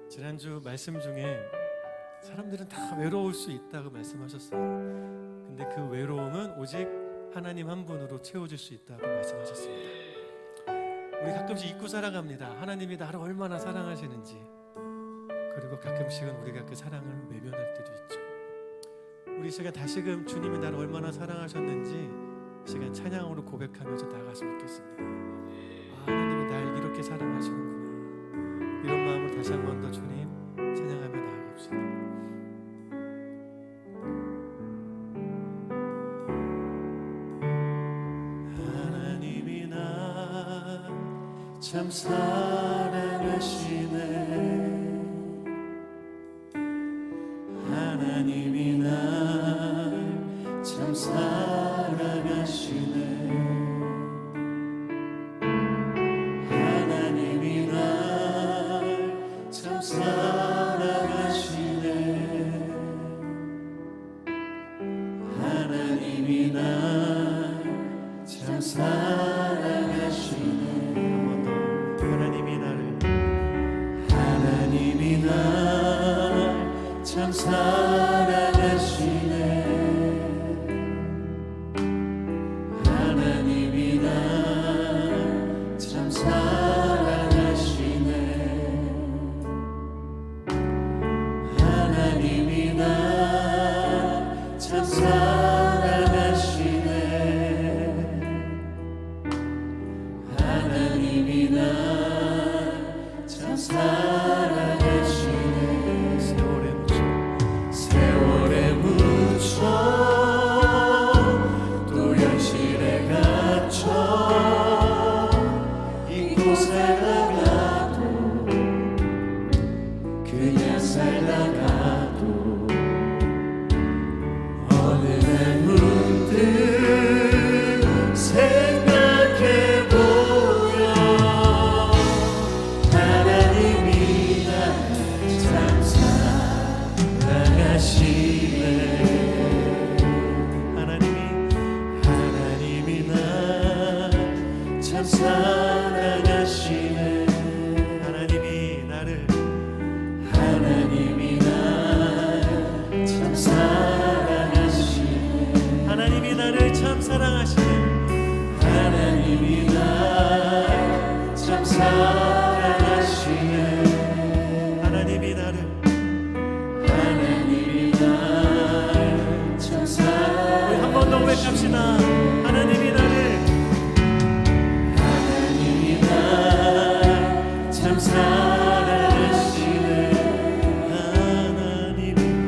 지난주 말씀 중에 사람들은 다 외로울 수 있다고 말씀하셨어요. 근데 그 외로움은 오직 하나님 한 분으로 채워질 수 있다고 말씀하셨습니다. 우리 가끔씩 잊고 살아갑니다. 하나님이 나를 얼마나 사랑하시는지. 그리고 가끔씩은 우리가 그 사랑을 외면할 때도 있죠. 우리 시간 다시금 주님이 나를 얼마나 사랑하셨는지 이 시간 찬양으로 고백하면서 나아갔으면 좋겠습니다. 하나님이 날 이렇게 사랑하시는구나. 이런 마음을 다시 한 번 더 주님 찬양하며 나아갑시다. 하나님이 날 참 사랑하시네. 하나님이 날 참 사랑하시네. 하나님이 날 참 사랑하시네. 하나님이 날 참 사랑하시네. 한 번 더. 하나님이 나를 참 사랑하시네. 하나님이 날 참 사랑하시네. 하나님이 날 참 사랑하시네. 하나님이 날 참 사랑하시네. 세월에 묻혀 또 현실에 갇혀 이곳에 나가도 그냥 살다가도 어느 날 문득 생각해보면 하나님이 날 참 사랑하시네. 하나님이 날 참 사랑하시네. 하나님이 나를 참 사랑하시네. 하나님이 나를 참 사랑하시네. 하나님이 날 참 사랑하시네. 하나님이 나를 참 사랑하시네. 우리 한 번 더 고백합시다. 하나님이 나를 참 사랑하시네.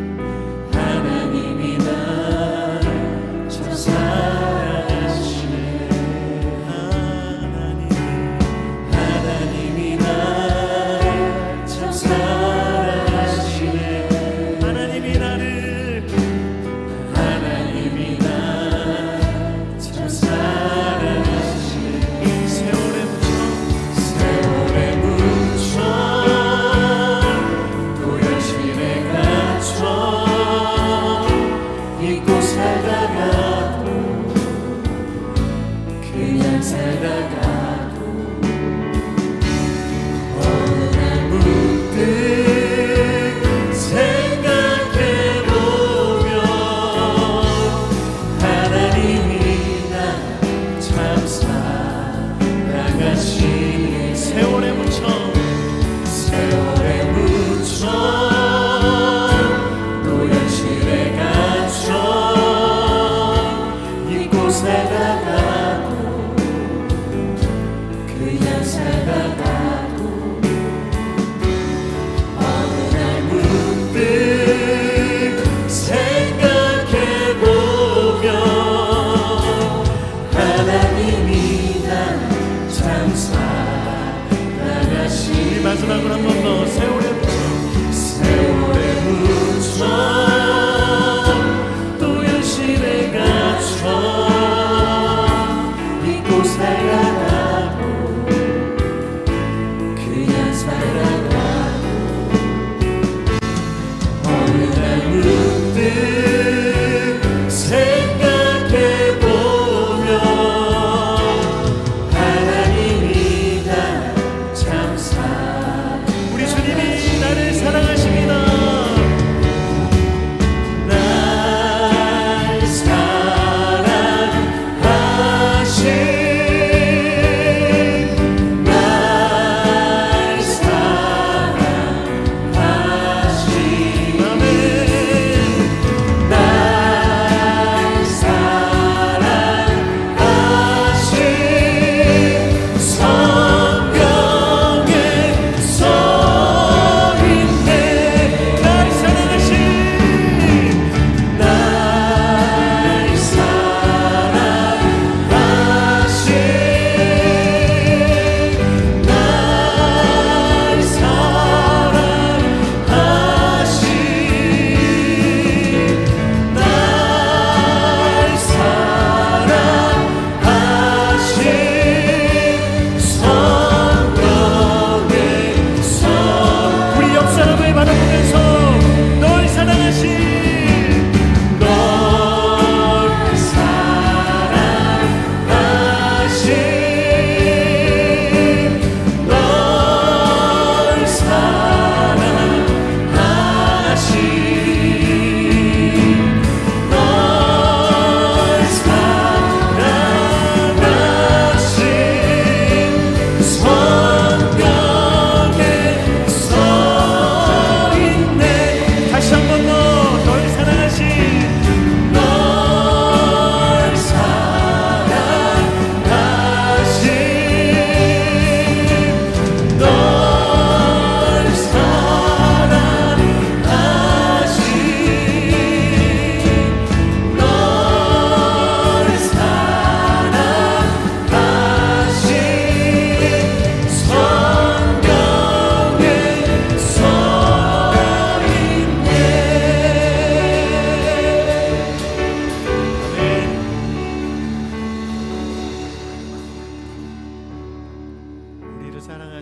하나님이 날 참 사랑하시네. 하나님이 날 참 사랑하시네. 하나님이 나를 참 사랑하시네. 세월에 묻혀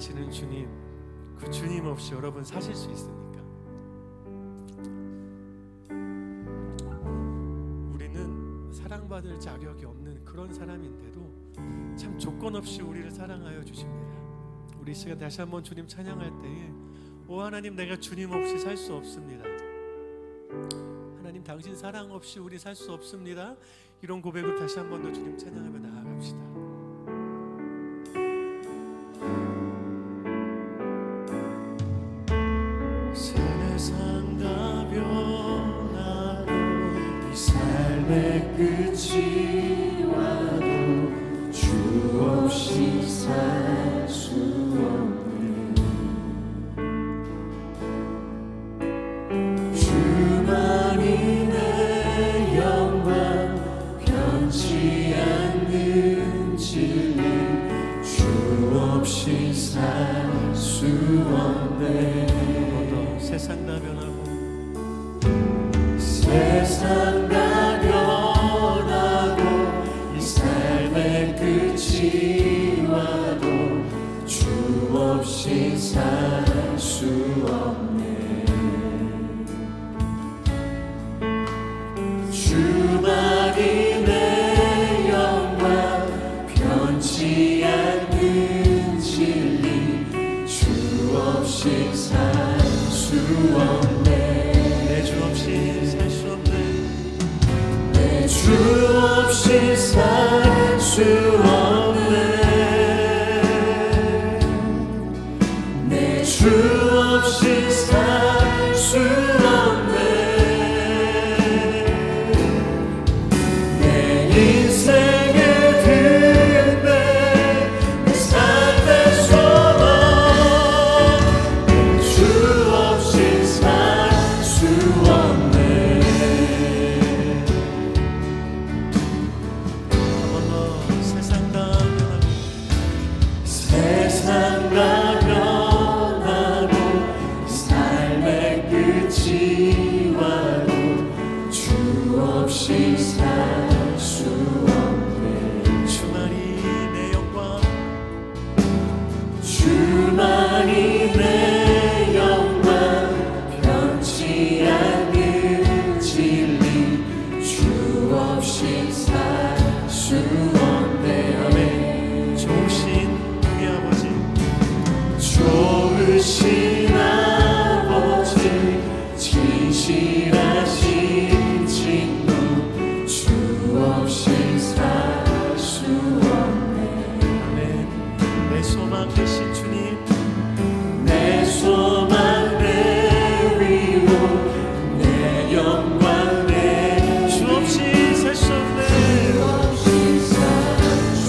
사랑하시는 주님, 그 주님 없이 여러분 사실 수 있습니까? 우리는 사랑받을 자격이 없는 그런 사람인데도 참 조건 없이 우리를 사랑하여 주십니다. 우리 시간 다시 한번 주님 찬양할 때에 오 하나님, 내가 주님 없이 살 수 없습니다. 하나님, 당신 사랑 없이 우리 살 수 없습니다. 이런 고백을 다시 한 번 더 주님 찬양하며 나아갑시다. 세상 다 변하고 이 삶의 끝이 와도 주 없이 살 수 없는 주만이 내 영광, 변치 않는 진리, 주 없이 살 수 없네. 세상 다 변하고 세상 다 변하고 이 삶의 끝이 와도 주 없이 살 수 없네. 주만이 내 영광, 변치 않는 진리, 주 없이 살 수 없네. 내 주 없이 살 수 없네. 내 주 없이 살 수 없네. 내 주 없이 살 수 없네. 내 인생의 등대, 내 삶의 소망, 주만이 내 영광, 변치 않는 진리, 주 없이 살 수 없네. 아멘. 좋으신 우리 아버지, 좋으신 아버지, 진실하신 친구, 주 없이 살 수 없네. 아멘. 내 소망 되신 주님, 내 소망, 내 위로, 내 영광, 내 주 없이 살 수 없네. 내 주 없이 살 수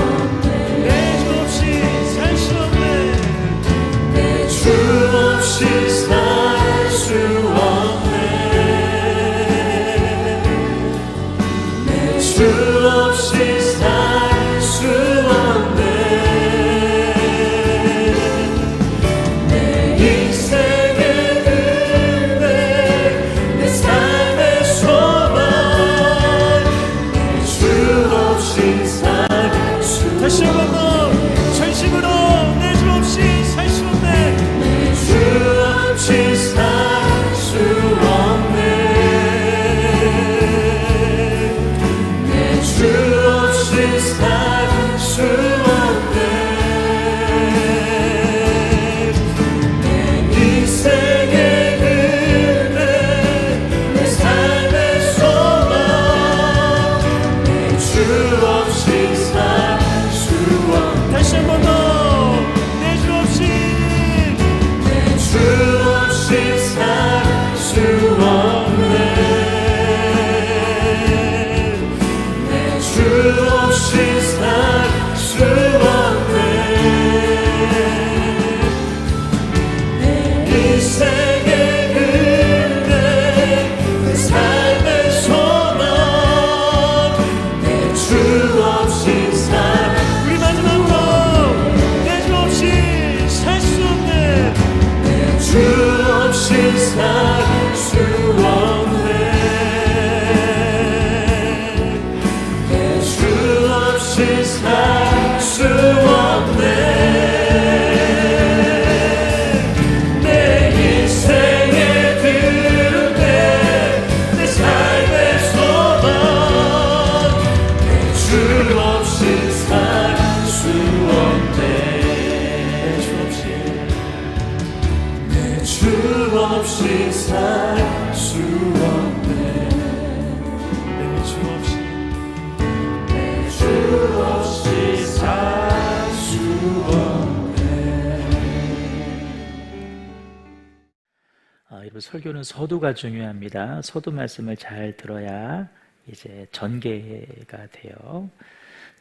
없네. 내 주 없이 살 수 없네. 내 주 없이 살 수 없네. 다시 한 번 더 전심으로 내 주 없이 살 수 없네. 내 주 없이 살 수 없네. 내 주 없이 살 수 없네. 내 인생의 은혜, 내 삶의 소망, 내 주 없이 살 다시 한 번 더 내 주 없이, 내 주 없이 살 수 없네. 내 주 없이 살 수 없네. 내 인생의 은혜, 내 삶의 소망, 내 주 없이 살 주 없이 살 수 없네. 내 주 없이 살 수 없네. 살 수 없네. 내 주 없이 내 주 없이 살 수 없네. 여러분, 설교는 서두가 중요합니다. 서두 말씀을 잘 들어야 이제 전개가 돼요.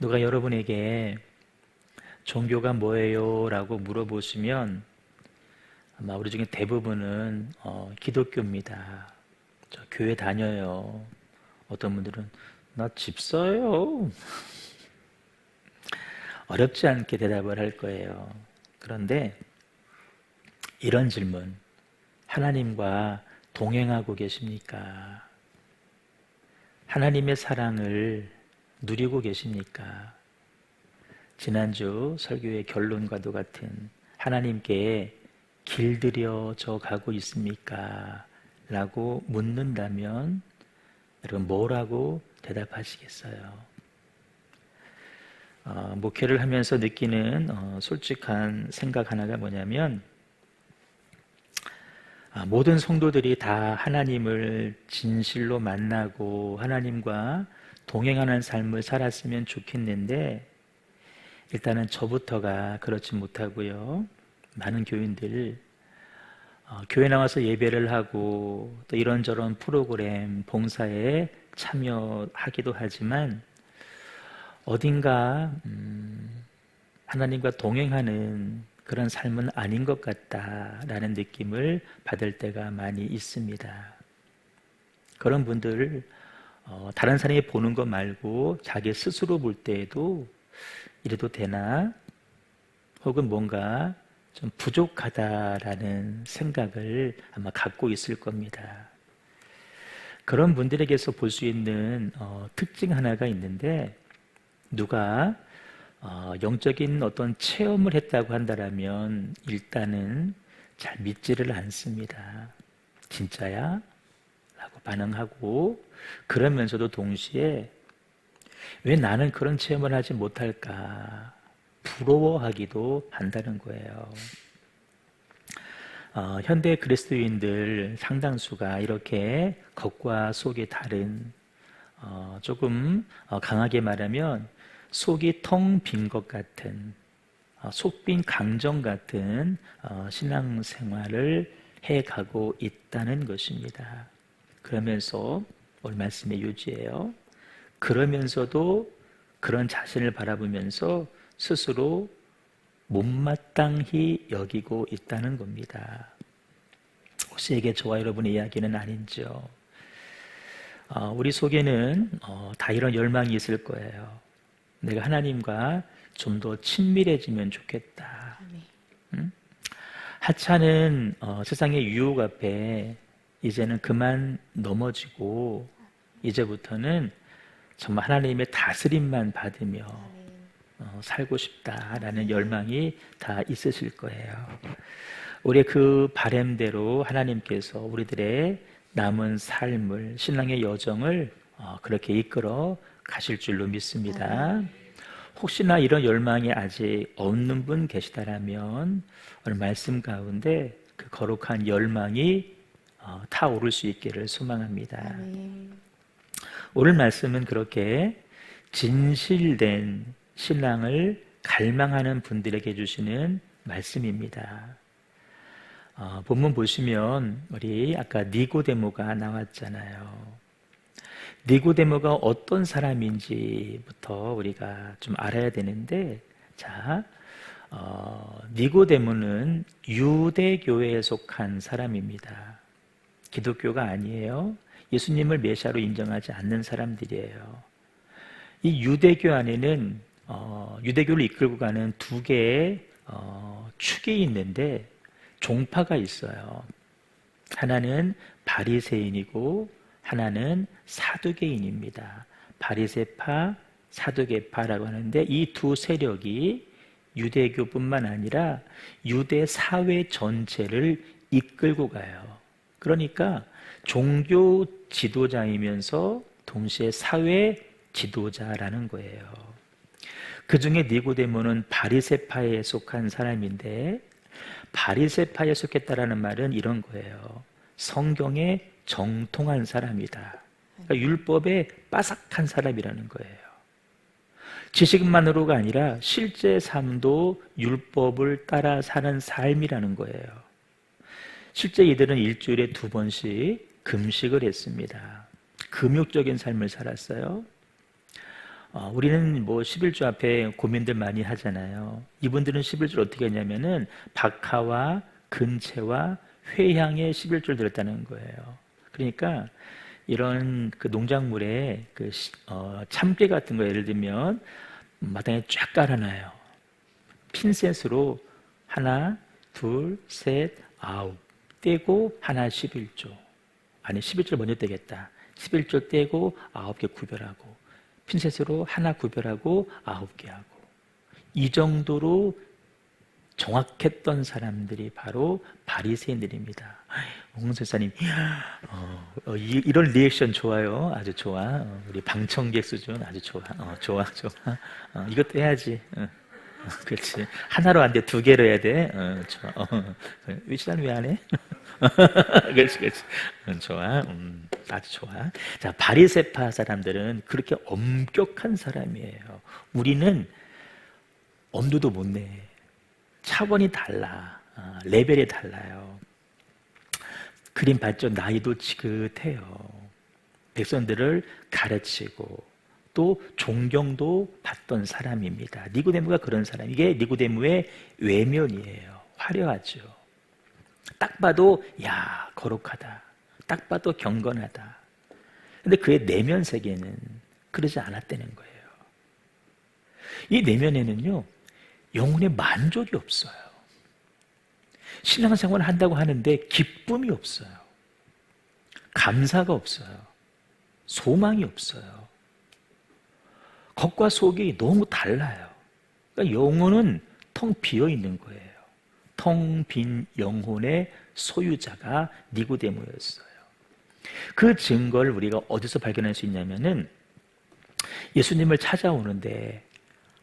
누가 여러분에게 종교가 뭐예요? 라고 물어보시면 아마 우리 중에 대부분은 기독교입니다. 저 교회 다녀요. 어떤 분들은 나 집사예요. 어렵지 않게 대답을 할 거예요. 그런데 이런 질문, 하나님과 동행하고 계십니까? 하나님의 사랑을 누리고 계십니까? 지난주 설교의 결론과도 같은 하나님께 길들여져 가고 있습니까? 라고 묻는다면 여러분 뭐라고 대답하시겠어요? 목회를 하면서 느끼는 솔직한 생각 하나가 뭐냐면 모든 성도들이 다 하나님을 진실로 만나고 하나님과 동행하는 삶을 살았으면 좋겠는데 일단은 저부터가 그렇지 못하고요. 많은 교인들 교회 나와서 예배를 하고 또 이런저런 프로그램 봉사에 참여하기도 하지만 어딘가 하나님과 동행하는 그런 삶은 아닌 것 같다라는 느낌을 받을 때가 많이 있습니다. 그런 분들을 다른 사람이 보는 것 말고 자기 스스로 볼 때에도 이래도 되나? 혹은 뭔가 좀 부족하다라는 생각을 아마 갖고 있을 겁니다. 그런 분들에게서 볼 수 있는 특징 하나가 있는데 누가 영적인 어떤 체험을 했다고 한다면 일단은 잘 믿지를 않습니다. 진짜야? 라고 반응하고 그러면서도 동시에 왜 나는 그런 체험을 하지 못할까 부러워하기도 한다는 거예요. 현대 그리스도인들 상당수가 이렇게 겉과 속이 다른 조금 강하게 말하면 속이 텅 빈 것 같은 속빈 강정 같은 신앙생활을 해가고 있다는 것입니다. 그러면서 오늘 말씀의 요지예요. 그러면서도 그런 자신을 바라보면서 스스로 못마땅히 여기고 있다는 겁니다. 혹시 이게 저와 여러분의 이야기는 아닌지요? 우리 속에는 다 이런 열망이 있을 거예요. 내가 하나님과 좀 더 친밀해지면 좋겠다. 하찮은 세상의 유혹 앞에 이제는 그만 넘어지고 이제부터는 정말 하나님의 다스림만 받으며 살고 싶다라는 열망이 다 있으실 거예요. 우리의 그 바램대로 하나님께서 우리들의 남은 삶을, 신앙의 여정을 그렇게 이끌어 가실 줄로 믿습니다. 혹시나 이런 열망이 아직 없는 분 계시다라면 오늘 말씀 가운데 그 거룩한 열망이 타오를 수 있기를 소망합니다. 오늘 말씀은 그렇게 진실된 신앙을 갈망하는 분들에게 주시는 말씀입니다. 본문 보시면 우리 아까 니고데모가 나왔잖아요. 니고데모가 어떤 사람인지부터 우리가 좀 알아야 되는데, 자, 니고데모는 유대교회에 속한 사람입니다. 기독교가 아니에요. 예수님을 메시아로 인정하지 않는 사람들이에요. 이 유대교 안에는 유대교를 이끌고 가는 두 개의 축이 있는데 종파가 있어요. 하나는 바리새인이고 하나는 사두개인입니다. 바리새파, 사두개파라고 하는데 이 두 세력이 유대교뿐만 아니라 유대 사회 전체를 이끌고 가요. 그러니까 종교 지도자이면서 동시에 사회 지도자라는 거예요. 그 중에 니고데모는 바리새파에 속한 사람인데 바리새파에 속했다라는 말은 이런 거예요. 성경에 정통한 사람이다. 그러니까 율법에 빠삭한 사람이라는 거예요. 지식만으로가 아니라 실제 삶도 율법을 따라 사는 삶이라는 거예요. 실제 이들은 일주일에 2번씩 금식을 했습니다. 금욕적인 삶을 살았어요. 우리는 뭐 11조 앞에 고민들 많이 하잖아요. 이분들은 11조를 어떻게 했냐면은 박하와 근채와 회향의 11조를 들었다는 거예요. 그러니까 이런 그 농작물에 그 참깨 같은 거 예를 들면 마당에 쫙 깔아놔요. 핀셋으로 하나, 둘, 셋, 아홉 떼고 하나 11조. 아니 11조를 먼저 떼겠다. 11조 떼고 9개 구별하고 핀셋으로 하나 구별하고 9개 하고 이 정도로 정확했던 사람들이 바로 바리새인들입니다. 홍선사님, 이런 리액션 좋아요. 아주 좋아. 우리 방청객 수준 아주 좋아. 좋아. 이것도 해야지. 그렇지. 하나로 안 돼. 2개로 해야 돼. 좋아. 위치는 왜 안 해? 그렇지. 좋아. 아주 좋아. 자, 바리새파 사람들은 그렇게 엄격한 사람이에요. 우리는 엄두도 못 내. 차원이 달라. 레벨이 달라요. 그림 봤죠? 나이도 지긋해요. 백성들을 가르치고 또 존경도 받던 사람입니다. 니고데모가 그런 사람. 이게 니고데모의 외면이에요. 화려하죠. 딱 봐도 야 거룩하다. 딱 봐도 경건하다. 근데 그의 내면 세계는 그러지 않았다는 거예요. 이 내면에는요 영혼의 만족이 없어요. 신앙생활을 한다고 하는데 기쁨이 없어요. 감사가 없어요. 소망이 없어요. 겉과 속이 너무 달라요. 그러니까 영혼은 텅 비어 있는 거예요. 텅 빈 영혼의 소유자가 니고데모였어요. 그 증거를 우리가 어디서 발견할 수 있냐면은 예수님을 찾아오는데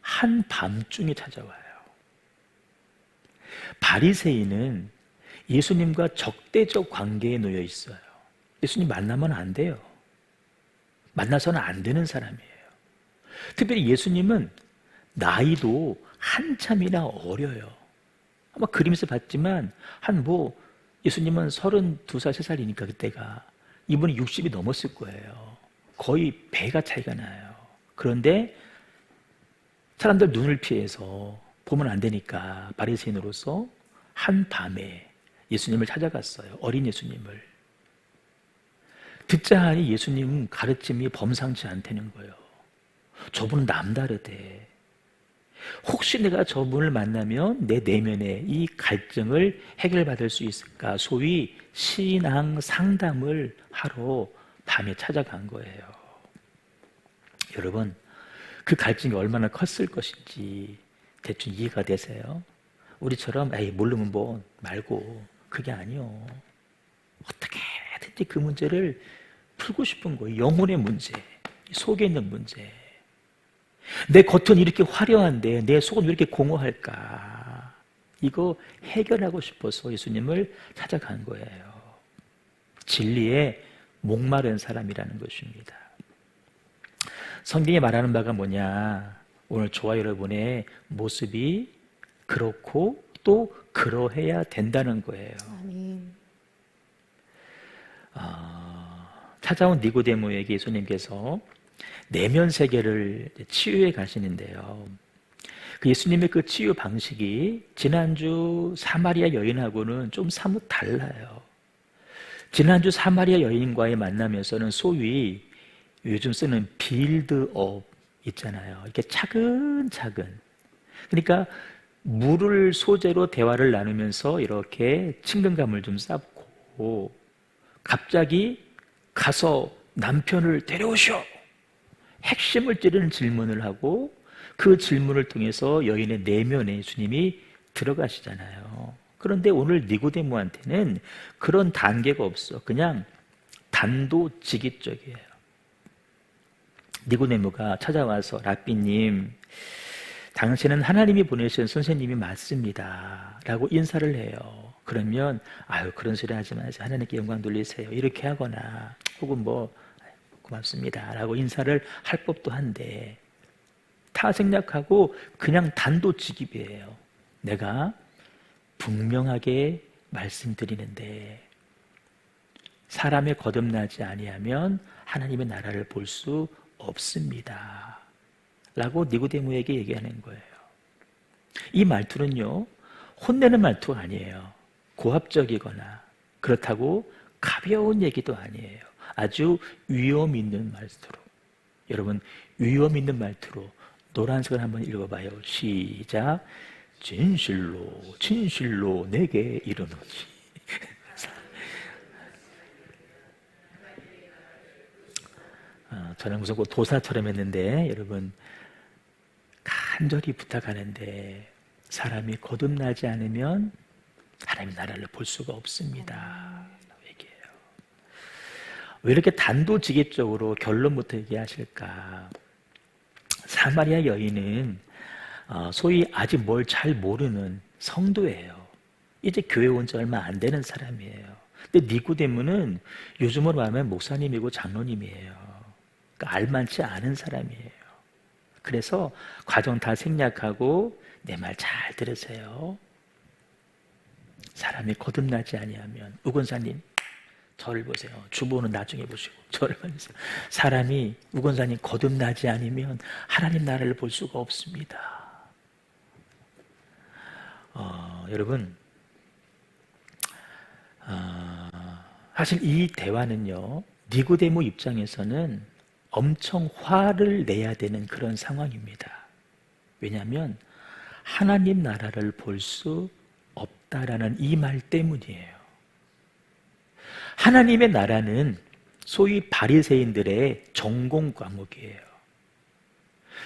한밤중에 찾아와요. 바리새인은 예수님과 적대적 관계에 놓여 있어요. 예수님 만나면 안 돼요. 만나서는 안 되는 사람이에요. 특별히 예수님은 나이도 한참이나 어려요. 아마 그림에서 봤지만 예수님은 32살, 3살이니까 그때가 이분이 60이 넘었을 거예요. 거의 배가 차이가 나요. 그런데 사람들 눈을 피해서 보면 안 되니까 바리새인으로서 한밤에 예수님을 찾아갔어요. 어린 예수님을. 듣자 하니 예수님 가르침이 범상치 않다는 거예요. 저분은 남다르대. 혹시 내가 저분을 만나면 내 내면의 이 갈증을 해결받을 수 있을까? 소위 신앙 상담을 하러 밤에 찾아간 거예요. 여러분, 그 갈증이 얼마나 컸을 것인지 대충 이해가 되세요? 우리처럼 모르면 뭐 말고 그게 아니요. 어떻게든지 그 문제를 풀고 싶은 거예요. 영혼의 문제, 속에 있는 문제. 내 겉은 이렇게 화려한데 내 속은 왜 이렇게 공허할까? 이거 해결하고 싶어서 예수님을 찾아간 거예요. 진리에 목마른 사람이라는 것입니다. 성경이 말하는 바가 뭐냐? 오늘 저와 여러분의 모습이 그렇고 또 그러해야 된다는 거예요. 아멘. 찾아온 니고데모에게 예수님께서 내면 세계를 치유해 가시는데요. 그 예수님의 그 치유 방식이 지난주 사마리아 여인하고는 좀 사뭇 달라요. 지난주 사마리아 여인과의 만남에서는 소위 요즘 쓰는 빌드업 있잖아요. 이렇게 차근차근. 그러니까 물을 소재로 대화를 나누면서 이렇게 친근감을 좀 쌓고 갑자기 가서 남편을 데려오시오. 핵심을 찌르는 질문을 하고 그 질문을 통해서 여인의 내면에 예수님이 들어가시잖아요. 그런데 오늘 니고데모한테는 그런 단계가 없어. 그냥 단도직입적이에요. 니고데모가 찾아와서 라삐님, 당신은 하나님이 보내신 선생님이 맞습니다 라고 인사를 해요. 그러면 아유 그런 소리 하지 마세요. 하나님께 영광 돌리세요. 이렇게 하거나 혹은 뭐 고맙습니다 라고 인사를 할 법도 한데 다 생략하고 그냥 단도직입이에요. 내가 분명하게 말씀드리는데 사람의 거듭나지 아니하면 하나님의 나라를 볼 수 없습니다 라고 니고데모에게 얘기하는 거예요. 이 말투는요 혼내는 말투가 아니에요. 고압적이거나 그렇다고 가벼운 얘기도 아니에요. 아주 위험 있는 말투로. 여러분 위험 있는 말투로 노란색을 한번 읽어봐요. 시작. 진실로 진실로 내게 이르노니. 저는 무슨 도사처럼 했는데 여러분 간절히 부탁하는데 사람이 거듭나지 않으면 하나님의 나라를 볼 수가 없습니다. 얘기해요. 왜 이렇게 단도직입적으로 결론부터 얘기하실까? 사마리아 여인은 소위 아직 뭘 잘 모르는 성도예요. 이제 교회 온 지 얼마 안 되는 사람이에요. 근데 니고데모는 요즘으로 말하면 목사님이고 장로님이에요. 그러니까 알만치 않은 사람이에요. 그래서 과정 다 생략하고 내 말 잘 들으세요. 사람이 거듭나지 아니하면 우건사님 저를 보세요. 주보는 나중에 보시고 저를 보세요. 사람이 우건사님 거듭나지 않으면 하나님 나라를 볼 수가 없습니다. 여러분 사실 이 대화는요 니고데모 입장에서는 엄청 화를 내야 되는 그런 상황입니다. 왜냐하면 하나님 나라를 볼 수 없다라는 이 말 때문이에요. 하나님의 나라는 소위 바리새인들의 전공 과목이에요.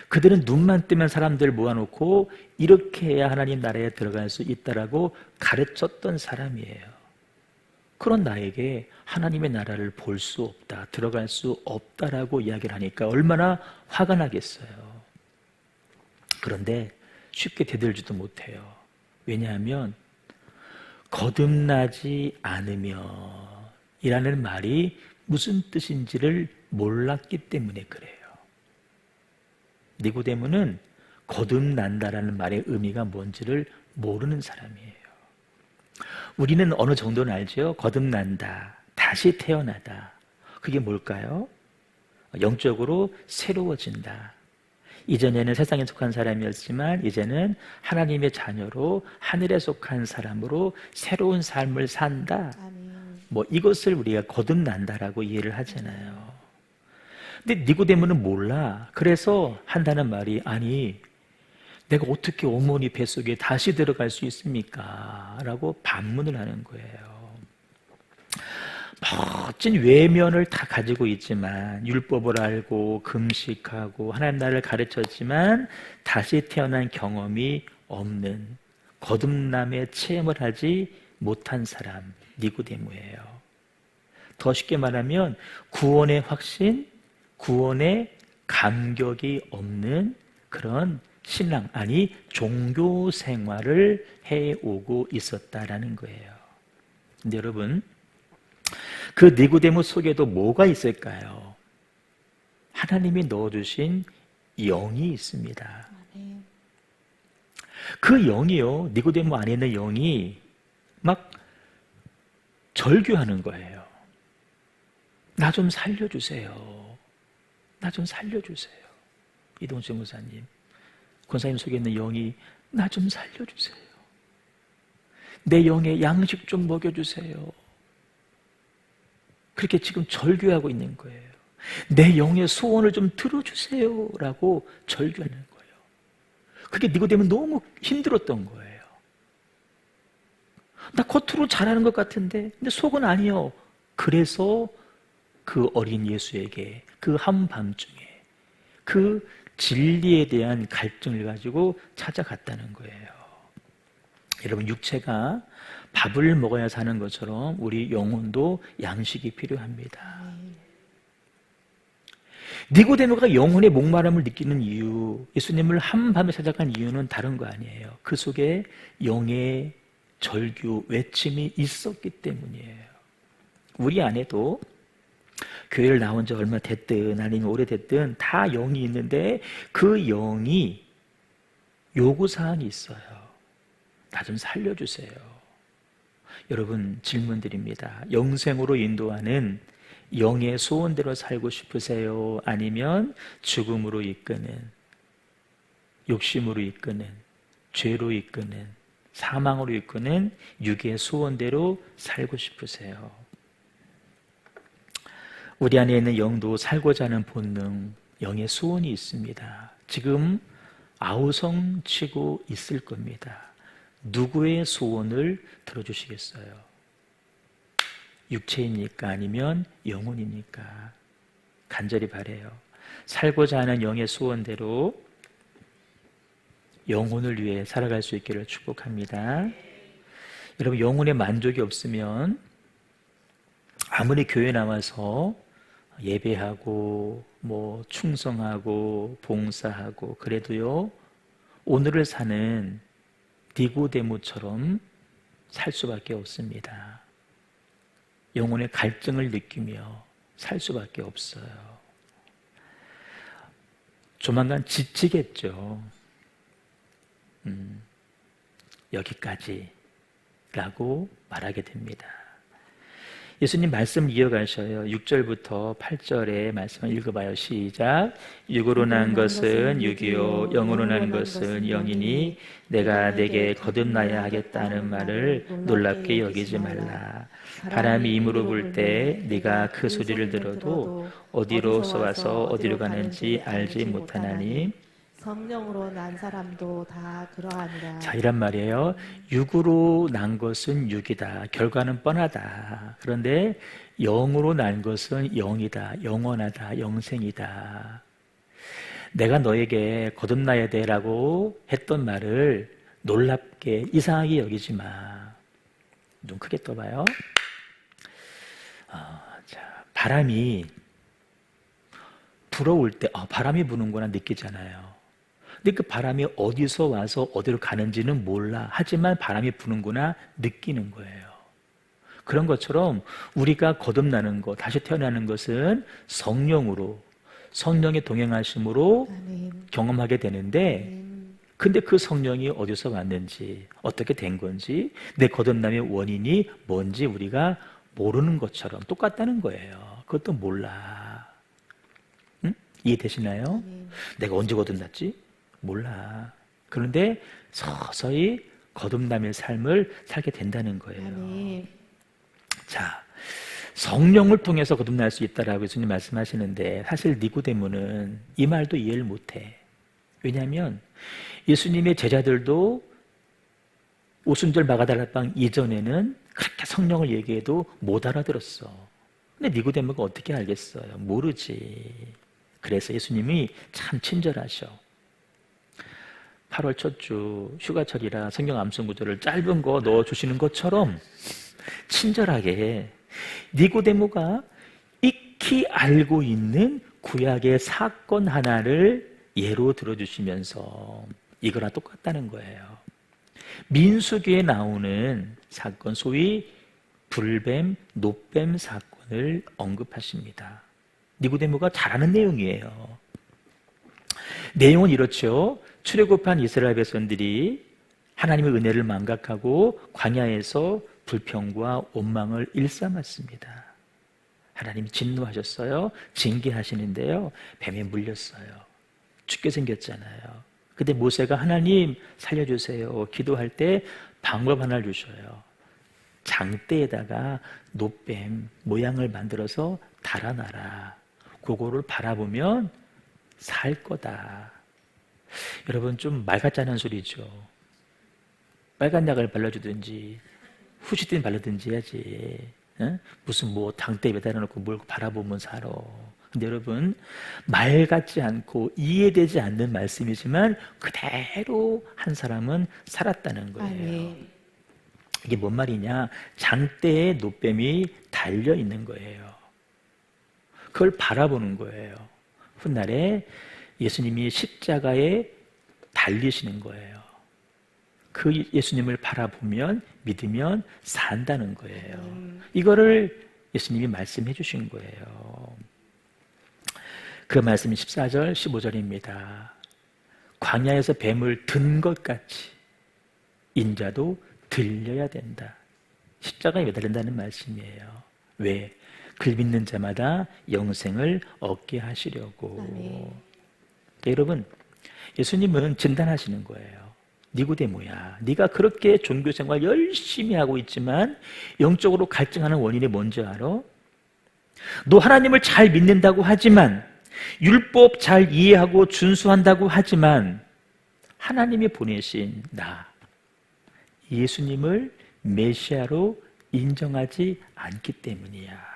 그들은 눈만 뜨면 사람들 모아놓고 이렇게 해야 하나님 나라에 들어갈 수 있다라고 가르쳤던 사람이에요. 그런 나에게 하나님의 나라를 볼 수 없다, 들어갈 수 없다라고 이야기를 하니까 얼마나 화가 나겠어요. 그런데 쉽게 대들지도 못해요. 왜냐하면 거듭나지 않으면 이라는 말이 무슨 뜻인지를 몰랐기 때문에 그래요. 니고데모는 거듭난다라는 말의 의미가 뭔지를 모르는 사람이에요. 우리는 어느 정도는 알죠? 거듭난다, 다시 태어나다. 그게 뭘까요? 영적으로 새로워진다. 이전에는 세상에 속한 사람이었지만 이제는 하나님의 자녀로 하늘에 속한 사람으로 새로운 삶을 산다. 뭐 이것을 우리가 거듭난다라고 이해를 하잖아요. 근데 니고데모는 몰라. 그래서 한다는 말이 아니 내가 어떻게 어머니 뱃속에 다시 들어갈 수 있습니까? 라고 반문을 하는 거예요. 멋진 외면을 다 가지고 있지만 율법을 알고 금식하고 하나님 나라를 가르쳤지만 다시 태어난 경험이 없는 거듭남의 체험을 하지 못한 사람 니고데모예요. 더 쉽게 말하면 구원의 확신, 구원의 감격이 없는 그런 신앙, 아니 종교 생활을 해오고 있었다라는 거예요. 근데 여러분 그 니고데모 속에도 뭐가 있을까요? 하나님이 넣어주신 영이 있습니다. 그 영이요, 니고데모 안에 있는 영이 막 절규하는 거예요. 나 좀 살려주세요. 나 좀 살려주세요. 이동철 목사님, 권사님 속에 있는 영이 나 좀 살려주세요. 내 영에 양식 좀 먹여주세요. 그렇게 지금 절규하고 있는 거예요. 내 영의 소원을 좀 들어주세요 라고 절규하는 거예요. 그게 니고데모는 너무 힘들었던 거예요. 나 겉으로 잘하는 것 같은데 근데 속은 아니요. 그래서 그 어린 예수에게 그 한밤중에 그 진리에 대한 갈증을 가지고 찾아갔다는 거예요. 여러분 육체가 밥을 먹어야 사는 것처럼 우리 영혼도 양식이 필요합니다. 니고데모가 영혼의 목마름을 느끼는 이유, 예수님을 한밤에 찾아간 이유는 다른 거 아니에요. 그 속에 영의 절규, 외침이 있었기 때문이에요. 우리 안에도 교회를 나온 지 얼마 됐든 아니면 오래됐든 다 영이 있는데 그 영이 요구사항이 있어요. 나 좀 살려주세요. 여러분 질문 드립니다. 영생으로 인도하는 영의 소원대로 살고 싶으세요? 아니면 죽음으로 이끄는, 욕심으로 이끄는, 죄로 이끄는, 사망으로 이끄는 육의 소원대로 살고 싶으세요? 우리 안에 있는 영도 살고자 하는 본능, 영의 소원이 있습니다. 지금 아우성치고 있을 겁니다. 누구의 소원을 들어주시겠어요? 육체입니까? 아니면 영혼입니까? 간절히 바라요. 살고자 하는 영의 소원대로 영혼을 위해 살아갈 수 있기를 축복합니다. 여러분, 영혼의 만족이 없으면 아무리 교회 나와서 예배하고 충성하고 봉사하고 그래도요, 오늘을 사는 니고데모처럼 살 수밖에 없습니다. 영혼의 갈증을 느끼며 살 수밖에 없어요. 조만간 지치겠죠. 여기까지라고 말하게 됩니다. 예수님 말씀 이어가셔요. 6절부터 8절의 말씀을 읽어봐요. 시작. 육으로 난 것은 육이요 영으로 난 것은 영이니 내가 내게 거듭나야 하겠다는 말을 놀랍게 여기지 말라. 바람이 임으로 불 때 네가 그 소리를 들어도 어디로 쏘아서 어디로 가는지 알지 못하나니 성령으로 난 사람도 다 그러하니라. 자, 이란 말이에요. 육으로 난 것은 육이다. 결과는 뻔하다. 그런데 영으로 난 것은 영이다. 영원하다. 영생이다. 내가 너에게 거듭나야 돼라고 했던 말을 놀랍게 이상하게 여기지 마. 눈 크게 떠봐요. 자, 바람이 불어올 때 바람이 부는구나 느끼잖아요. 근데 그 바람이 어디서 와서 어디로 가는지는 몰라. 하지만 바람이 부는구나 느끼는 거예요. 그런 것처럼 우리가 거듭나는 것, 다시 태어나는 것은 성령으로, 성령의 동행하심으로 아멘. 경험하게 되는데, 아멘. 근데 그 성령이 어디서 왔는지, 어떻게 된 건지, 내 거듭남의 원인이 뭔지 우리가 모르는 것처럼 똑같다는 거예요. 그것도 몰라. 응? 이해되시나요? 아멘. 내가 언제 거듭났지? 몰라. 그런데 서서히 거듭남의 삶을 살게 된다는 거예요. 아멘. 자, 성령을 통해서 거듭날 수 있다라고 예수님 말씀하시는데 사실 니고데모는 이 말도 이해를 못해. 왜냐하면 예수님의 제자들도 오순절 마가다락방 이전에는 그렇게 성령을 얘기해도 못 알아들었어. 근데 니고데모가 어떻게 알겠어요? 모르지. 그래서 예수님이 참 친절하셔. 8월 첫 주 휴가철이라 성경 암송 구절을 짧은 거 넣어주시는 것처럼 친절하게 니고데모가 익히 알고 있는 구약의 사건 하나를 예로 들어주시면서 이거랑 똑같다는 거예요. 민수기에 나오는 사건, 소위 불뱀, 노뱀 사건을 언급하십니다. 니고데모가 잘 아는 내용이에요. 내용은 이렇죠. 출애굽한 이스라엘 백성들이 하나님의 은혜를 망각하고 광야에서 불평과 원망을 일삼았습니다. 하나님이 진노하셨어요. 징계하시는데요. 뱀에 물렸어요. 죽게 생겼잖아요. 근데 모세가 하나님 살려주세요. 기도할 때 방법 하나를 주셔요. 장대에다가 노뱀 모양을 만들어서 달아놔라. 그거를 바라보면 살 거다. 여러분 좀 말 같지 않은 소리죠. 빨간 약을 발라주든지 후시딘 바르든지 해야지. 응? 무슨 장대에 매달아 놓고 뭘 바라보면 살아. 근데 여러분 말 같지 않고 이해되지 않는 말씀이지만 그대로 한 사람은 살았다는 거예요. 아멘. 이게 뭔 말이냐? 장대에 노뱀이 달려 있는 거예요. 그걸 바라보는 거예요. 훗날에 예수님이 십자가에 달리시는 거예요. 그 예수님을 바라보면 믿으면 산다는 거예요. 이거를 예수님이 말씀해 주신 거예요. 그 말씀이 14절 15절입니다. 광야에서 뱀을 든 것 같이 인자도 들려야 된다. 십자가에 매달린다는 말씀이에요. 왜? 글 믿는 자마다 영생을 얻게 하시려고. 아멘. 여러분, 예수님은 진단하시는 거예요. 니고데모야, 네가 그렇게 종교생활 열심히 하고 있지만 영적으로 갈증하는 원인이 뭔지 알아? 너 하나님을 잘 믿는다고 하지만, 율법 잘 이해하고 준수한다고 하지만 하나님이 보내신 나 예수님을 메시아로 인정하지 않기 때문이야.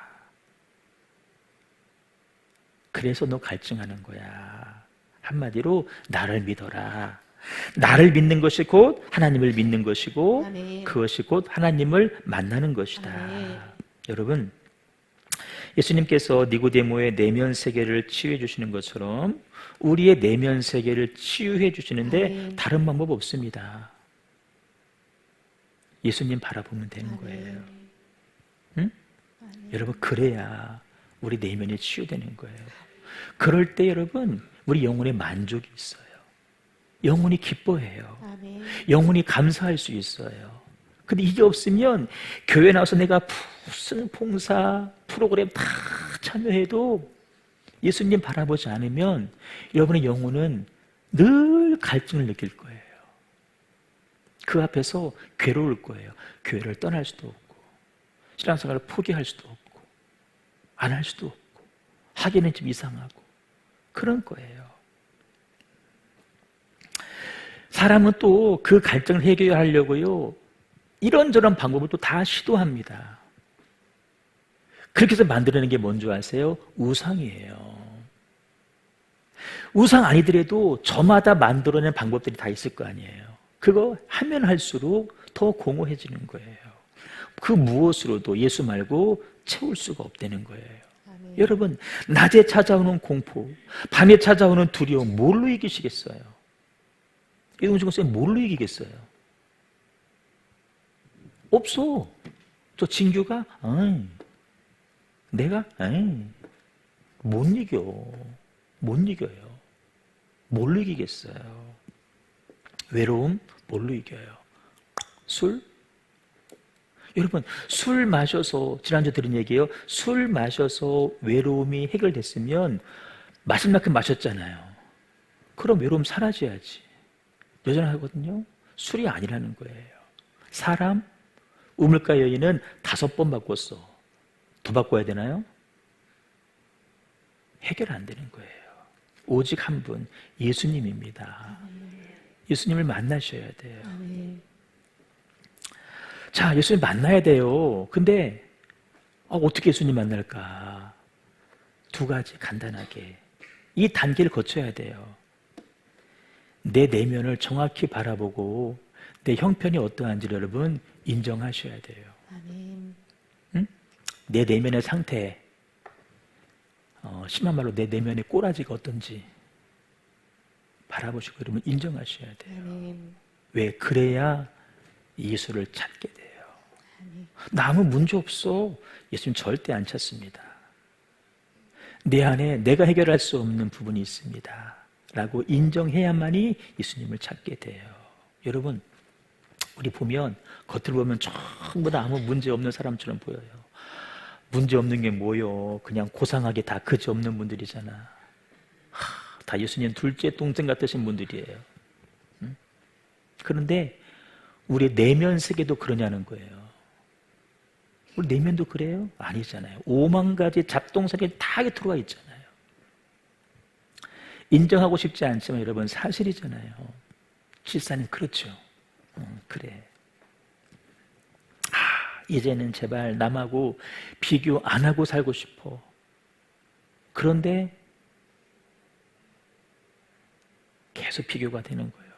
그래서 너 갈증하는 거야. 한마디로 나를 믿어라. 나를 믿는 것이 곧 하나님을 믿는 것이고, 아멘. 그것이 곧 하나님을 만나는 것이다. 아멘. 여러분, 예수님께서 니고데모의 내면 세계를 치유해 주시는 것처럼 우리의 내면 세계를 치유해 주시는데 아멘. 다른 방법 없습니다. 예수님 바라보면 되는 아멘. 거예요. 응? 여러분, 그래야 우리 내면이 치유되는 거예요. 그럴 때 여러분, 우리 영혼에 만족이 있어요. 영혼이 기뻐해요. 아멘. 영혼이 감사할 수 있어요. 근데 이게 없으면 교회 나와서 내가 무슨 봉사 프로그램 다 참여해도 예수님 바라보지 않으면 여러분의 영혼은 늘 갈증을 느낄 거예요. 그 앞에서 괴로울 거예요. 교회를 떠날 수도 없고, 신앙생활을 포기할 수도 없고, 안 할 수도 없고, 하기는 좀 이상하고, 그런 거예요. 사람은 또 그 갈증을 해결하려고요, 이런저런 방법을 또 다 시도합니다. 그렇게 해서 만들어낸 게 뭔지 아세요? 우상이에요. 우상 아니더라도 저마다 만들어낸 방법들이 다 있을 거 아니에요. 그거 하면 할수록 더 공허해지는 거예요. 그 무엇으로도 예수 말고 채울 수가 없다는 거예요. 아멘. 여러분, 낮에 찾아오는 공포, 밤에 찾아오는 두려움, 뭘로 이기시겠어요? 이동준 선생님, 뭘로 이기겠어요? 없어. 저 진규가 내가 못 이겨. 못 이겨요. 뭘로 이기겠어요? 외로움 뭘로 이겨요? 술? 여러분, 술 마셔서, 지난주 들은 얘기예요. 술 마셔서 외로움이 해결됐으면 마실 만큼 마셨잖아요. 그럼 외로움 사라져야지. 여전하거든요. 술이 아니라는 거예요. 사람, 우물가 여인은 5번 바꿨어. 더 바꿔야 되나요? 해결 안 되는 거예요. 오직 한 분, 예수님입니다. 예수님을 만나셔야 돼요. 아멘. 자, 예수님 만나야 돼요. 근데 어떻게 예수님 만날까? 2가지 간단하게. 이 단계를 거쳐야 돼요. 내 내면을 정확히 바라보고 내 형편이 어떠한지를 여러분 인정하셔야 돼요. 아멘. 응? 내 내면의 상태, 심한 말로 내 내면의 꼬라지가 어떤지 바라보시고 여러분 인정하셔야 돼요. 아멘. 왜? 그래야 예수를 찾게 돼요. 아멘. 나 아무 문제 없어. 예수님 절대 안 찾습니다. 내 안에 내가 해결할 수 없는 부분이 있습니다. 라고 인정해야만이 예수님을 찾게 돼요. 여러분, 우리 보면 겉을 보면 전부 다 아무 문제 없는 사람처럼 보여요. 문제 없는 게 뭐요? 그냥 고상하게 다 그지 없는 분들이잖아. 다 예수님 둘째 동생 같으신 분들이에요. 응? 그런데 우리 내면 세계도 그러냐는 거예요. 우리 내면도 그래요? 아니잖아요. 5만 가지 잡동사니 다 들어가 있잖아요. 인정하고 싶지 않지만 여러분 사실이잖아요. 실상은 그렇죠. 그래. 이제는 제발 남하고 비교 안 하고 살고 싶어. 그런데 계속 비교가 되는 거예요.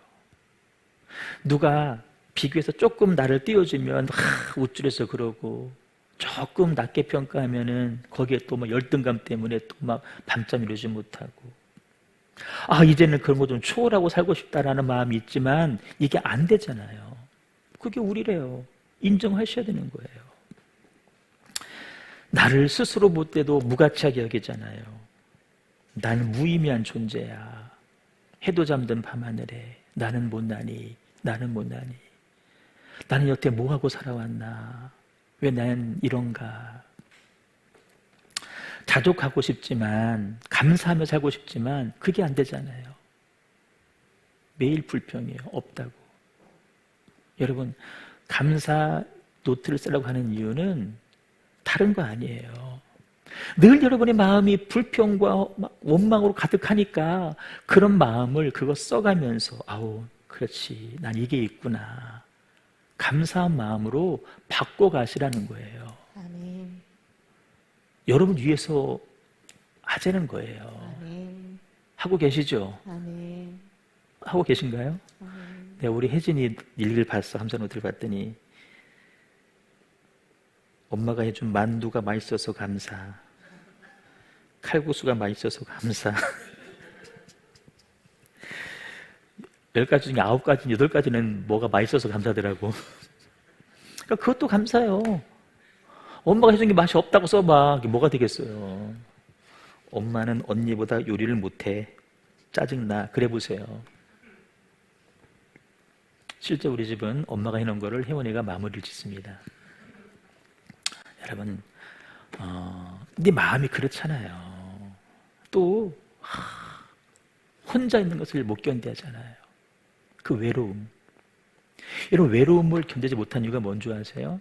누가 비교해서 조금 나를 띄워주면 우쭐해서 그러고, 조금 낮게 평가하면은 거기에 또 뭐 열등감 때문에 또 막 밤잠 이루지 못하고, 아 이제는 그런 거 좀 초월하고 살고 싶다라는 마음이 있지만 이게 안 되잖아요. 그게 우리래요. 인정하셔야 되는 거예요. 나를 스스로 볼 때도 무가치하게 여기잖아요. 나는 무의미한 존재야. 해도 잠든 밤하늘에 나는 못나니, 나는 못나니, 나는 여태 뭐하고 살아왔나, 왜 나는 이런가. 자족하고 싶지만, 감사하며 살고 싶지만 그게 안 되잖아요. 매일 불평이에요. 없다고. 여러분, 감사 노트를 쓰려고 하는 이유는 다른 거 아니에요. 늘 여러분의 마음이 불평과 원망으로 가득하니까 그런 마음을 그거 써가면서 아우 그렇지, 난 이게 있구나, 감사한 마음으로 바꿔가시라는 거예요. 아멘. 여러분 위해서 하자는 거예요. 아멘. 하고 계시죠? 아멘. 하고 계신가요? 아멘. 네, 우리 혜진이 일기를 봤어. 함산호텔 봤더니 엄마가 해준 만두가 맛있어서 감사, 칼국수가 맛있어서 감사. 10가지 중에 9가지, 8가지는 뭐가 맛있어서 감사하더라고. 그러니까 그것도 감사해요. 엄마가 해준 게 맛이 없다고 써봐. 그게 뭐가 되겠어요. 엄마는 언니보다 요리를 못해. 짜증나. 그래 보세요. 실제 우리 집은 엄마가 해놓은 거를 혜원이가 마무리를 짓습니다. 여러분, 네 마음이 그렇잖아요. 또 혼자 있는 것을 못 견뎌하잖아요. 그 외로움. 이런 외로움을 견디지 못한 이유가 뭔지 아세요?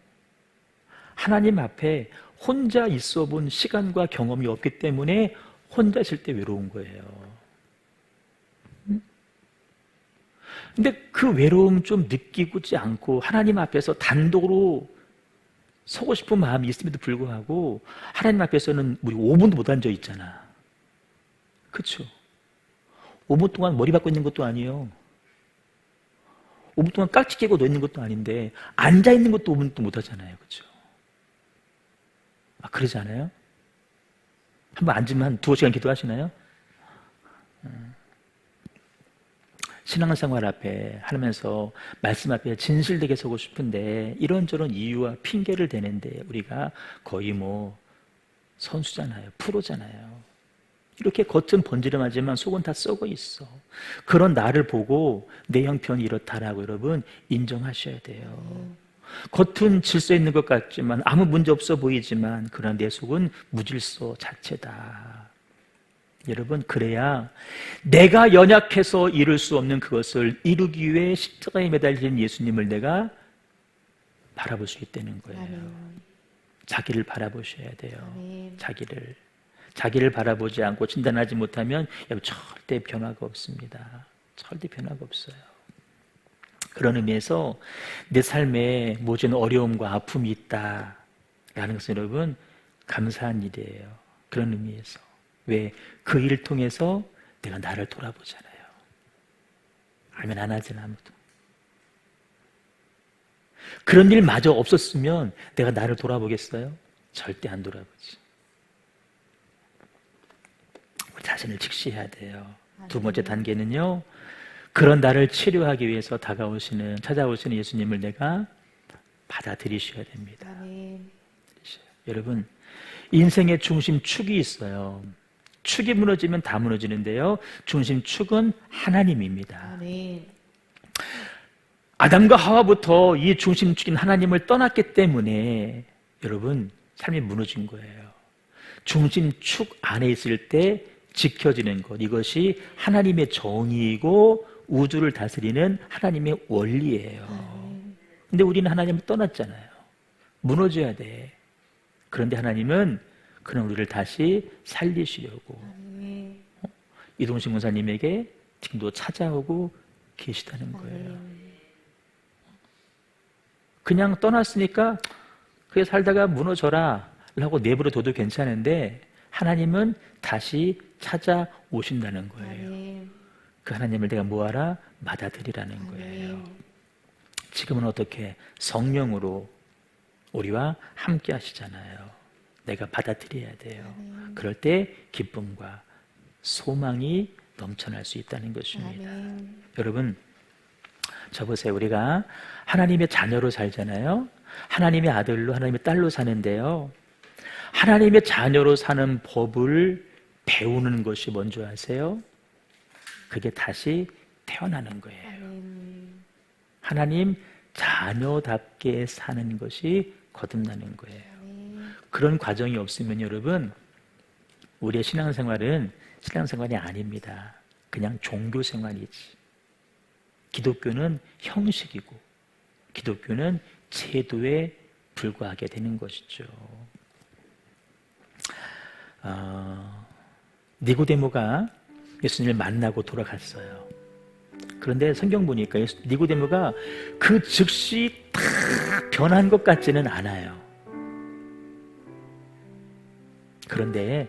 하나님 앞에 혼자 있어 본 시간과 경험이 없기 때문에 혼자 있을 때 외로운 거예요. 근데 그 외로움 좀 느끼지 않고 하나님 앞에서 단독으로 서고 싶은 마음이 있음에도 불구하고 하나님 앞에서는 우리 5분도 못 앉아 있잖아. 그렇죠? 5분 동안 머리 박고 있는 것도 아니에요. 5분 동안 깍지 끼고 누워 있는 것도 아닌데 앉아 있는 것도 5분도 못 하잖아요. 그렇죠? 아, 그러지 않아요? 한번 앉으면 한 2시간 기도하시나요? 신앙생활 앞에 하면서 말씀 앞에 진실되게 서고 싶은데 이런저런 이유와 핑계를 대는데 우리가 거의 뭐 선수잖아요. 프로잖아요. 이렇게 겉은 번지름하지만 속은 다 썩어 있어. 그런 나를 보고 내 형편이 이렇다라고 여러분 인정하셔야 돼요. 겉은 질서 있는 것 같지만 아무 문제 없어 보이지만 그러나 내 속은 무질서 자체다. 여러분, 그래야 내가 연약해서 이룰 수 없는 그것을 이루기 위해 십자가에 매달린 예수님을 내가 바라볼 수 있다는 거예요. 아멘. 자기를 바라보셔야 돼요. 아멘. 자기를 바라보지 않고 진단하지 못하면 절대 변화가 없습니다. 절대 변화가 없어요. 그런 의미에서 내 삶에 모진 어려움과 아픔이 있다라는 것은 여러분 감사한 일이에요. 그런 의미에서. 왜? 그 일을 통해서 내가 나를 돌아보잖아요. 알면 안 하잖아, 아무도. 그런 일마저 없었으면 내가 나를 돌아보겠어요? 절대 안 돌아보지. 우리 자신을 직시해야 돼요. 두 번째 단계는요, 그런 나를 치료하기 위해서 찾아오시는 예수님을 내가 받아들이셔야 됩니다. 아멘. 여러분, 인생의 중심축이 있어요. 축이 무너지면 다 무너지는데요, 중심축은 하나님입니다. 아멘. 아담과 하와부터 이 중심축인 하나님을 떠났기 때문에 여러분 삶이 무너진 거예요. 중심축 안에 있을 때 지켜지는 것, 이것이 하나님의 정의이고 우주를 다스리는 하나님의 원리예요. 근데 우리는 하나님을 떠났잖아요. 무너져야 돼. 그런데 하나님은 그런 우리를 다시 살리시려고 아멘. 이동식 목사님에게 지금도 찾아오고 계시다는 거예요. 아멘. 그냥 떠났으니까 그게 살다가 무너져라 라고 내버려둬도 괜찮은데 하나님은 다시 찾아오신다는 거예요. 아멘. 그 하나님을 내가 뭐하라? 받아들이라는 거예요. 아멘. 지금은 어떻게? 성령으로 우리와 함께 하시잖아요. 내가 받아들여야 돼요. 아멘. 그럴 때 기쁨과 소망이 넘쳐날 수 있다는 것입니다. 아멘. 여러분, 저 보세요. 우리가 하나님의 자녀로 살잖아요. 하나님의 아들로, 하나님의 딸로 사는데요. 하나님의 자녀로 사는 법을 배우는 것이 뭔지 아세요? 그게 다시 태어나는 거예요. 아멘. 하나님 자녀답게 사는 것이 거듭나는 거예요. 아멘. 그런 과정이 없으면 여러분, 우리의 신앙생활은 신앙생활이 아닙니다. 그냥 종교생활이지. 기독교는 형식이고 기독교는 제도에 불과하게 되는 것이죠. 니고데모가 예수님을 만나고 돌아갔어요. 그런데 성경 보니까 니고데모가 그 즉시 다 변한 것 같지는 않아요. 그런데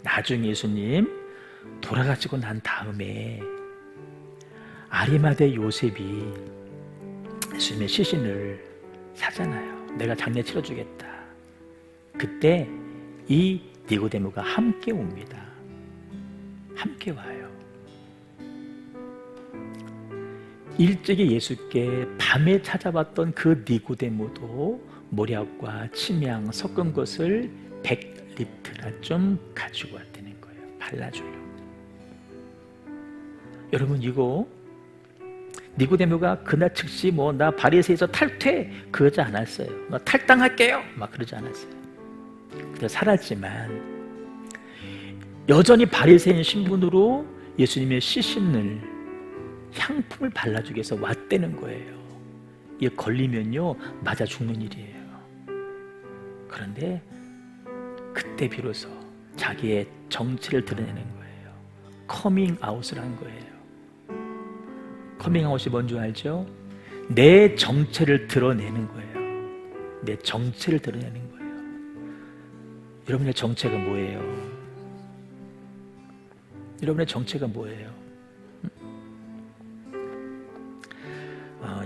나중에 예수님 돌아가시고 난 다음에 아리마대 요셉이 예수님의 시신을 사잖아요. 내가 장례 치러주겠다. 그때 이 니고데모가 함께 옵니다. 함께 와요. 일찍이 예수께 밤에 찾아왔던 그 니고데모도 모략과 침향 섞은 것을 100리터나 좀 가지고 왔다는 거예요. 발라주려고. 여러분, 이거 니고데모가 그날 즉시 나 바리새에서 탈퇴 그러지 않았어요. 나 탈당할게요 막 그러지 않았어요. 근데 살았지만 여전히 바리새인 신분으로 예수님의 시신을 향품을 발라주기 위해서 왔다는 거예요. 이게 걸리면요 맞아 죽는 일이에요. 그런데 그때 비로소 자기의 정체를 드러내는 거예요. 커밍아웃을 한 거예요. 커밍아웃이 뭔지 알죠? 내 정체를 드러내는 거예요. 내 정체를 드러내는 거예요. 여러분의 정체가 뭐예요? 여러분의 정체가 뭐예요?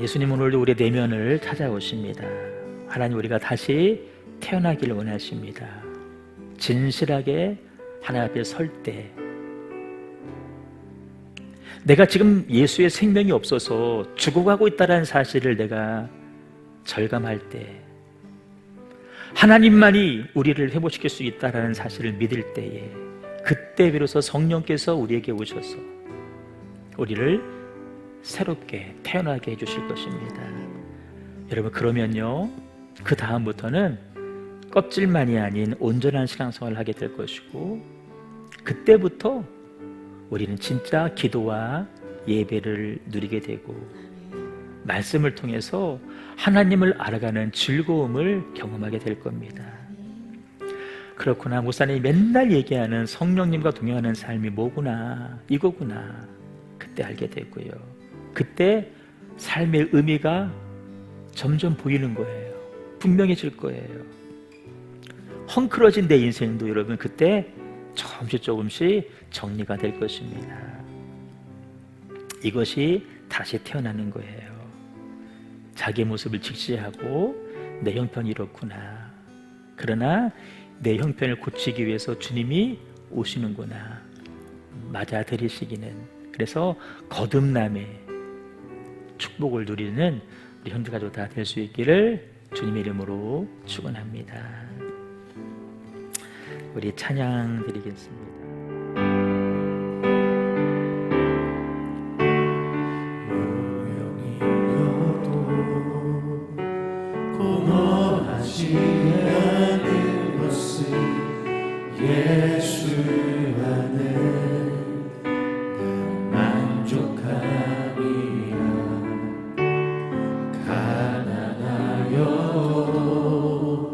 예수님 오늘도 우리의 내면을 찾아오십니다. 하나님, 우리가 다시 태어나기를 원하십니다. 진실하게 하나님 앞에 설 때 내가 지금 예수의 생명이 없어서 죽어가고 있다는 사실을 내가 절감할 때, 하나님만이 우리를 회복시킬 수 있다는 사실을 믿을 때에, 그때 비로소 성령께서 우리에게 오셔서 우리를 새롭게 태어나게 해주실 것입니다. 여러분, 그러면요 그 다음부터는 껍질만이 아닌 온전한 신앙생활을 하게 될 것이고, 그때부터 우리는 진짜 기도와 예배를 누리게 되고 말씀을 통해서 하나님을 알아가는 즐거움을 경험하게 될 겁니다. 그렇구나, 목사님이 맨날 얘기하는 성령님과 동행하는 삶이 뭐구나, 이거구나, 그때 알게 됐고요. 그때 삶의 의미가 점점 보이는 거예요. 분명해질 거예요. 헝클어진 내 인생도 여러분 그때 조금씩 정리가 될 것입니다. 이것이 다시 태어나는 거예요. 자기 모습을 직시하고 내 형편이 이렇구나, 그러나 내 형편을 고치기 위해서 주님이 오시는구나, 맞아들이시기는. 그래서 거듭남의 축복을 누리는 우리 형제가족 다 될 수 있기를 주님의 이름으로 축원합니다. 우리 찬양 드리겠습니다. 무명이어도 공허하지 않은 것은 예수 안에 만족함이라. 가난하여도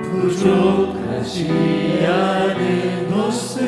부족하지 않은 것은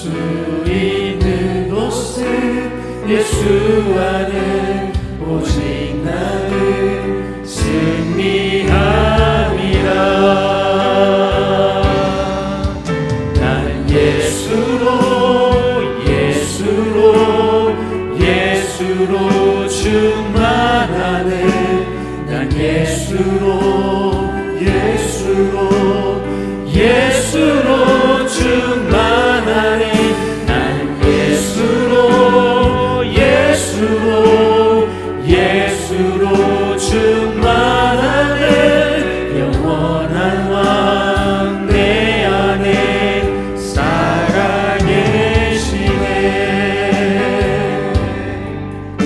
수 있는 곳은 예수 안에 오직 나는 승리함이라. 나는 예수로 충만하네. 난 예수로 충만하네. 난 예수로 충만하네. 영원한 왕 내 안에 살아계시네. 내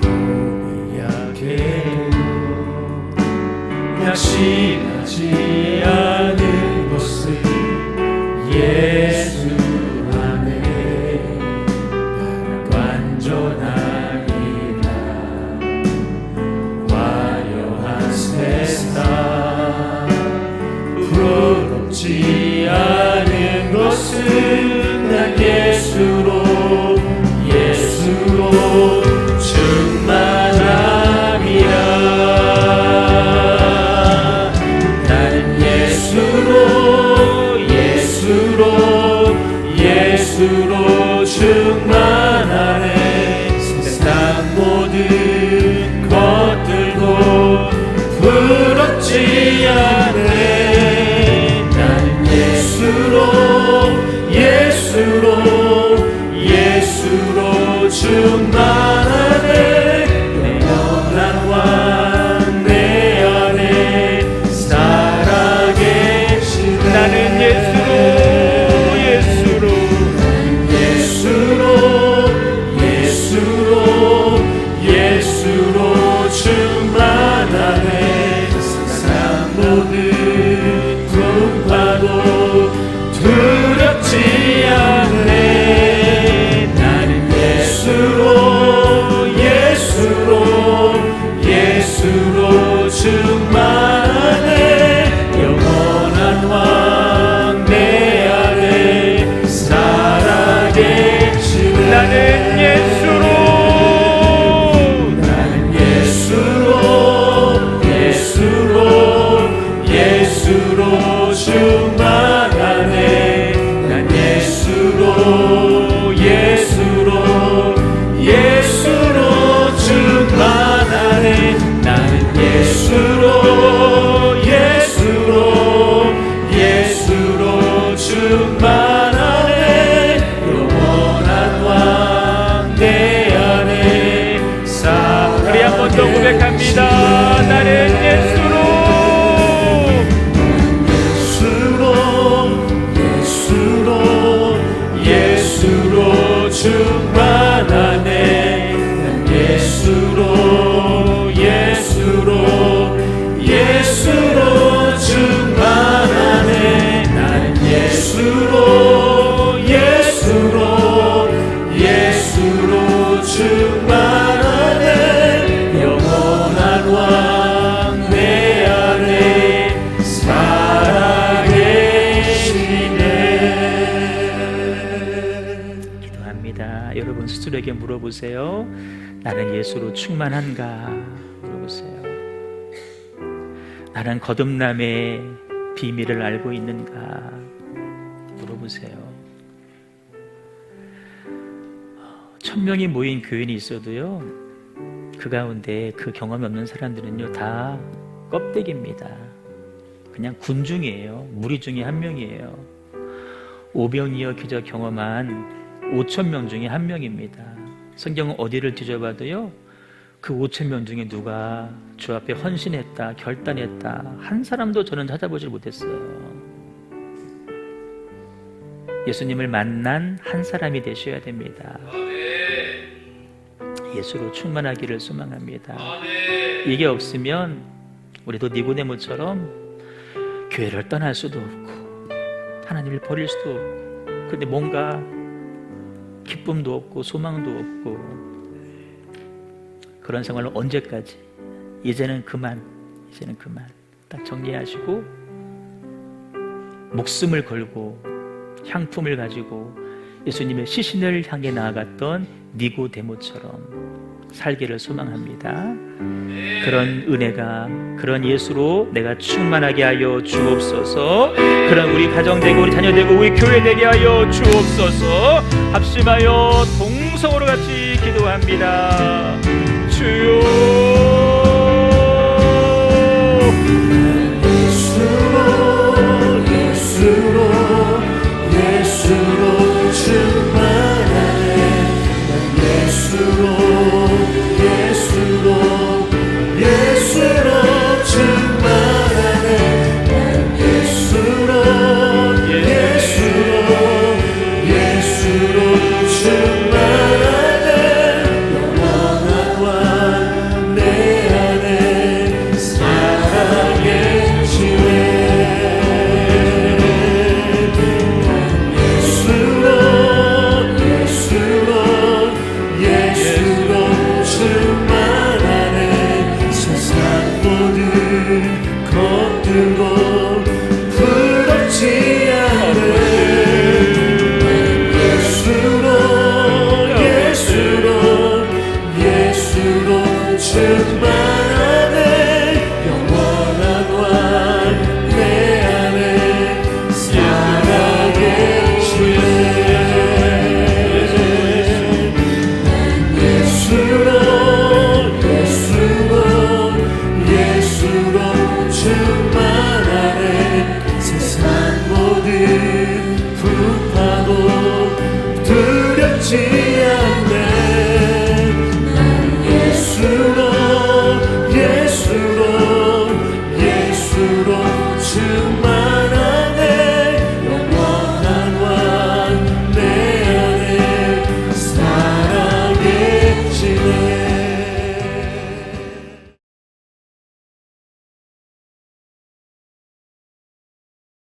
몸이 약해도 낙심하지 않은 곳은 예수 안에 나는 완전하리라. 화려한 세상 부럽지 않은 것은 난 예수로 충만함이라. 나는 예수로 충만하네. 세상 모든 것들도 부럽지 않네. 나는 예수로 충만하네. 영원한 왕 내 안에 살아계시네. 나는 예수로 충만하네. 세상 모든 풍파도 두렵지 않네. 나는 예수로 충만하네. 영원한 왕 내 안에 살아계시네. 나는 예수로 충만하네. 난 예수로 충만하네. 나는 예수로 충만하네. 영원한 왕 내 안에 우리 한 번 더 고백합니다. 나는 예수로 충만하네. 난 예수로 충만하네. 나는 예수로 충만하네. 영원한 왕 내 안에 살아계시네. 기도합니다. 여러분 스스로에게 물어보세요. 나는 예수로 충만한가? 물어보세요. 나는 거듭남의 비밀을 알고 있는가? 물어보세요. 1000명이 모인 교인이 있어도요, 그 가운데 그 경험이 없는 사람들은요 다 껍데기입니다. 그냥 군중이에요. 무리 중에 한 명이에요. 오병이어 기적 경험한 5000명 중에 한 명입니다. 성경은 어디를 뒤져봐도요 그 5000명 중에 누가 주 앞에 헌신했다, 결단했다, 한 사람도 저는 찾아보질 못했어요. 예수님을 만난 한 사람이 되셔야 됩니다. 예수로 충만하기를 소망합니다. 이게 없으면 우리도 니고데모처럼 교회를 떠날 수도 없고 하나님을 버릴 수도 없고, 근데 뭔가 기쁨도 없고 소망도 없고 그런 생활을 언제까지? 이제는 그만 딱 정리하시고 목숨을 걸고 향품을 가지고 예수님의 시신을 향해 나아갔던 니고데모처럼 살기를 소망합니다. 그런 은혜가, 그런 예수로 내가 충만하게 하여 주옵소서. 그런 우리 가정 되고 우리 자녀 되고 우리 교회 되게 하여 주옵소서. 합심하여 동성으로 같이 기도합니다. 주여, 예수로 충만하네. 난 예수로 충만하네. 난 예수로 충만하네.